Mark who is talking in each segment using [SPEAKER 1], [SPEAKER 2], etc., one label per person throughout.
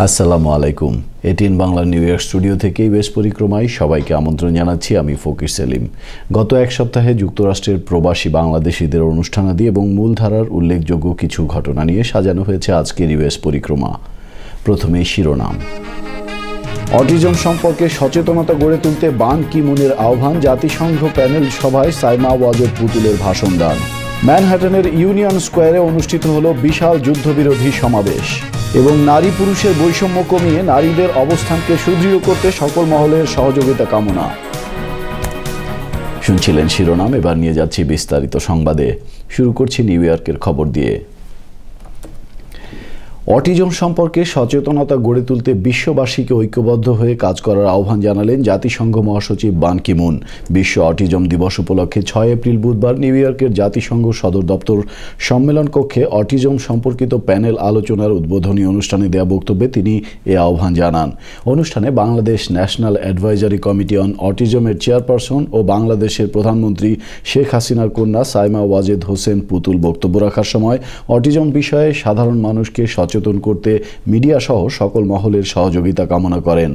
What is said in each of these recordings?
[SPEAKER 1] আসসালামু আলাইকুম। ATN Bangla new York studio থেকে ইউএস পরিক্রমায় সবাইকে আমন্ত্রণ জানাচ্ছি। আমি ফকির সেলিম। গত এক সপ্তাহে যুক্তরাষ্ট্রের প্রবাসী বাংলাদেশিদের অনুষ্ঠানাদি এবং মূলধারার উল্লেখযোগ্য কিছু ঘটনা নিয়ে সাজানো হয়েছে আজকের ইউএস পরিক্রমা। প্রথমেই শিরোনাম। অটিজম সম্পর্কে সচেতনতা গড়ে তুলতে বান কি মুনের আহ্বান, জাতিসংঘ প্যানেল সভায় সাইমা ওয়াজেদ পুতুলের ভাষণ দেন। ম্যানহাটনের ইউনিয়ন স্কোয়ারে অনুষ্ঠিত হলো বিশাল যুদ্ধবিরোধী সমাবেশ। এবং নারী পুরুষের বৈষম্য কমিয়ে নারীদের অবস্থানকে সুদৃঢ় করতে সকল মহলের সহযোগিতা কামনা। শুনছিলেন শিরোনাম, এবার নিয়ে যাচ্ছি বিস্তারিত সংবাদে। শুরু করছি নিউ ইয়র্কের খবর দিয়ে। অটিজম সম্পর্কে সচেতনতা গড়ে তুলতে বিশ্ববাসীকে ঐক্যবদ্ধ হয়ে কাজ করার আহ্বান জানালেন জাতিসংঘ মহাসচিব বান কি মুন। বিশ্ব অটিজম দিবস উপলক্ষে 6 এপ্রিল বুধবার নিউ ইয়র্কের জাতিসংঘ সদর দপ্তর সম্মেলন কক্ষে অটিজম সম্পর্কিত প্যানেল আলোচনার উদ্বোধনী অনুষ্ঠানে দেয়া বক্তব্যে তিনি এ আহ্বান জানান। অনুষ্ঠানে Bangladesh national advisory committee on অটিজমের চেয়ারপারসন ও বাংলাদেশের প্রধানমন্ত্রী শেখ হাসিনার কন্যা সাইমা ওয়াজেদ হোসেন পুতুল বক্তব্য রাখার সময় অটিজম বিষয়ে সাধারণ মানুষকে সচেতন করতে মিডিয়া সহ সকল মহলের সহযোগিতা কামনা করেন।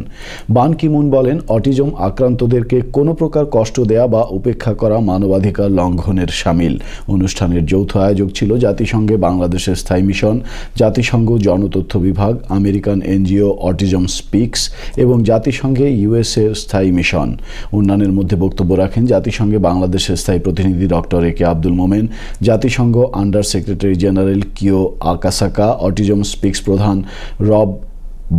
[SPEAKER 1] বান কি মুন বলেন, অটিজম আক্রান্তদেরকে কোনো প্রকার কষ্ট দেয়া বা উপেক্ষা করা মানবাধিকার লঙ্ঘনের শামিল। অনুষ্ঠানের যৌথ আয়োজক ছিল জাতিসংঘে বাংলাদেশের স্থায়ী মিশন, জাতিসংঘ জনতথ্য বিভাগ, আমেরিকান এনজিও অটিজম স্পিক্স এবং জাতিসংঘে ইউএসএর স্থায়ী মিশন। অন্যান্যের মধ্যে বক্তব্য রাখেন জাতিসংঘে বাংলাদেশের স্থায়ী প্রতিনিধি ডক্টর এ কে আব্দুল মোমেন, জাতিসংঘ আন্ডার সেক্রেটারি জেনারেল কিও আকাসাকা, অটিজম স্পিক্স প্রধান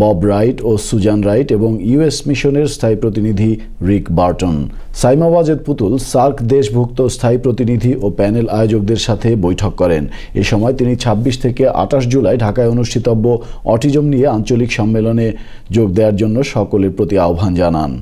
[SPEAKER 1] বব রাইট ও সুজান রাইট এবং ইউএস মিশনের স্থায়ী প্রতিনিধি রিক বার্টন। সাইমা ওয়াজেদ পুতুল সার্ক দেশভুক্ত স্থায়ী প্রতিনিধি ও প্যানেল আয়োজকদের সাথে বৈঠক করেন। এ সময় তিনি 26 থেকে 28 জুলাই ঢাকায় অনুষ্ঠিতব্য অটিজম নিয়ে আঞ্চলিক সম্মেলনে যোগ দেওয়ার জন্য সকলের প্রতি আহ্বান জানান।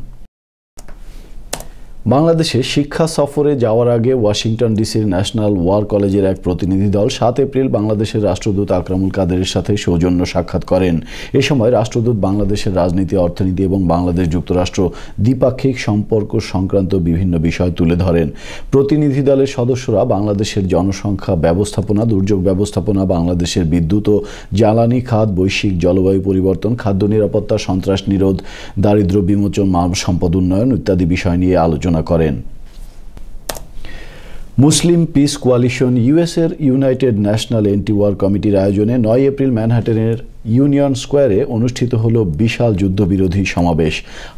[SPEAKER 1] বাংলাদেশে শিক্ষা সফরে যাওয়ার আগে ওয়াশিংটন ডিসির ন্যাশনাল ওয়ার কলেজের এক প্রতিনিধি দল 7 এপ্রিল বাংলাদেশের রাষ্ট্রদূত আকরামুল কাদেরের সাথে সৌজন্য সাক্ষাৎ করেন। এ সময় রাষ্ট্রদূত বাংলাদেশের রাজনীতি, অর্থনীতি এবং বাংলাদেশ যুক্তরাষ্ট্র দ্বিপাক্ষিক সম্পর্ক সংক্রান্ত বিভিন্ন বিষয় তুলে ধরেন। প্রতিনিধি দলের সদস্যরা বাংলাদেশের জনসংখ্যা ব্যবস্থাপনা, দুর্যোগ ব্যবস্থাপনা, বাংলাদেশের বিদ্যুৎ ও জ্বালানি খাত, বৈশ্বিক জলবায়ু পরিবর্তন, খাদ্য নিরাপত্তা, সন্ত্রাস নিরোধ, দারিদ্র্য বিমোচন, মানব সম্পদ উন্নয়ন ইত্যাদি বিষয় নিয়ে আলোচনা করেন। মুসলিম পিস কোয়ালিশন ইউএসের ইউনাইটেড ন্যাশনাল এন্টি ওয়ার কমিটির আয়োজনে 9 এপ্রিল ম্যানহাটনের ইউনিয়ন স্কোয়ারে অনুষ্ঠিত হল বিশাল যুদ্ধবিরোধী সমাবেশ।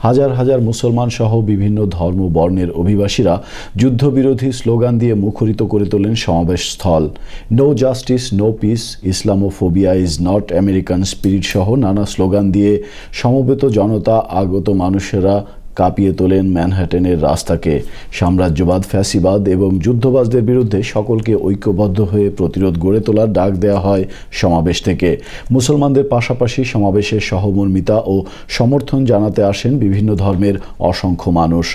[SPEAKER 1] হাজার হাজার মুসলমান সহ বিভিন্ন ধর্ম বর্ণের অভিবাসীরা যুদ্ধবিরোধী স্লোগান দিয়ে মুখরিত করে তোলেন সমাবেশ স্থল। No justice, no peace, Islamophobia is not American spirit সহ নানা স্লোগান দিয়ে সমবেত জনতা, আগত মানুষেরা কাঁপিয়ে তোলেন ম্যানহাটনের রাস্তাকে। সাম্রাজ্যবাদ, ফ্যাসিবাদ এবং যুদ্ধবাজদের বিরুদ্ধে সকলকে ঐক্যবদ্ধ হয়ে প্রতিরোধ গড়ে তোলার ডাক দেওয়া হয় সমাবেশ থেকে। মুসলমানদের পাশাপাশি সমাবেশে সহমর্মিতা ও সমর্থন জানাতে আসেন বিভিন্ন ধর্মের অসংখ্য মানুষ।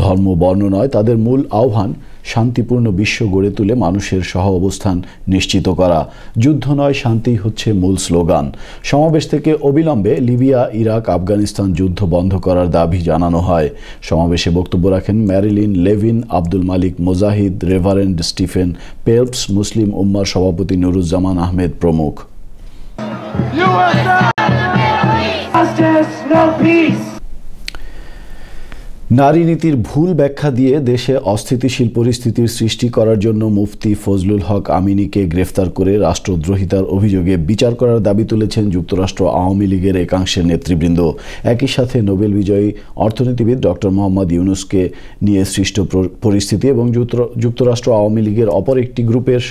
[SPEAKER 1] ধর্ম বর্ণ নয়, তাদের মূল আহ্বান শান্তিপূর্ণ বিশ্ব গড়ে তুলে মানুষের সহ অবস্থান নিশ্চিত করা। যুদ্ধ নয়, শান্তিই হচ্ছে মূল স্লোগান। সমাবেশ থেকে অবিলম্বে লিবিয়া, ইরাক, আফগানিস্তান যুদ্ধ বন্ধ করার দাবি জানানো হয়। সমাবেশে বক্তব্য রাখেন Marilyn Levin, Abdul Malik Mojahid, reverend Stephen পেলপস, মুসলিম উম্মার সভাপতি নুরুজ্জামান আহমেদ প্রমুখ। নারী নীতির ভুল ব্যাখ্যা দিয়ে দেশে অস্থিতিশীল পরিস্থিতির সৃষ্টি করার জন্য মুফতি ফজলুল হক আমিনীকে গ্রেফতার করে রাষ্ট্রদ্রোহিতার অভিযোগে বিচার করার দাবি তুলেছেন যুক্তরাষ্ট্র আওয়ামী লীগের একাংশের নেতৃবৃন্দ। একই সাথে নোবেল বিজয়ী অর্থনীতিবিদ ডক্টর মোহাম্মদ ইউনুসকে নিয়ে সৃষ্ট পরিস্থিতি এবং যুক্তরাষ্ট্র আওয়ামী লীগের অপর একটি গ্রুপের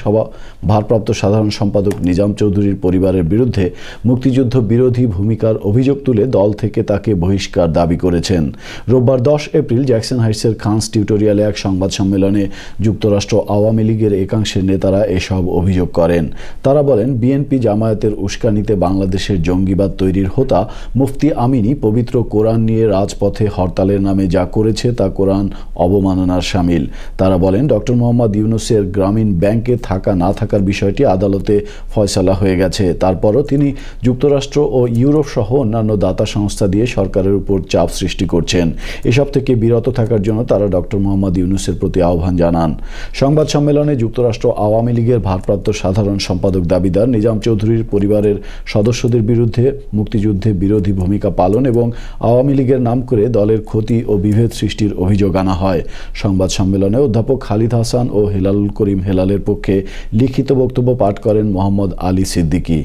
[SPEAKER 1] ভারপ্রাপ্ত সাধারণ সম্পাদক নিজাম চৌধুরীর পরিবারের বিরুদ্ধে মুক্তিযুদ্ধ বিরোধী ভূমিকার অভিযোগ তুলে দল থেকে তাকে বহিষ্কার দাবি করেছেন। রোববার 10 এপ্রিল জ্যাকসন হাইটসের খানস টিউটোরিয়ালে এক সংবাদ সম্মেলনে যুক্তরাষ্ট্র আওয়ামী লীগের একাংশের নেতারা এসব অভিযোগ করেন। তারা বলেন, বিএনপি জামায়াতের উস্কানিতে বাংলাদেশের জঙ্গিবাদ তৈরির হোতা মুফতি আমিনী পবিত্র কোরআন নিয়ে রাজপথে হরতালের নামে যা করেছে তা কোরআন অবমাননার শামিল। তারা বলেন, ডক্টর মোহাম্মদ ইউনুসের গ্রামীণ ব্যাংকে থাকা না থাকার বিষয়টি আদালতে ফয়সালা হয়ে গেছে। তারপরও তিনি যুক্তরাষ্ট্র ও ইউরোপ সহ অন্যান্য দাতা সংস্থা দিয়ে সরকারের উপর চাপ সৃষ্টি করছেন। এসব থেকে থেকে বিরত থাকার জন্য তারা ডক্টর মোহাম্মদ ইউনূসের প্রতি আহ্বান জানান। সংবাদ সম্মেলনে যুক্তরাষ্ট্র আওয়ামী লীগের ভারপ্রাপ্ত সাধারণ সম্পাদক দাবিদার নিজাম চৌধুরীর পরিবারের সদস্যদের বিরুদ্ধে মুক্তিযুদ্ধে বিরোধী ভূমিকা পালন এবং আওয়ামী লীগের নাম করে দলের ক্ষতি ও বিভেদ সৃষ্টির অভিযোগ আনা হয়। সংবাদ সম্মেলনে অধ্যাপক খালিদ হাসান ও হেলালুল করিম হেলালের পক্ষে লিখিত বক্তব্য পাঠ করেন মোহাম্মদ আলী সিদ্দিকী।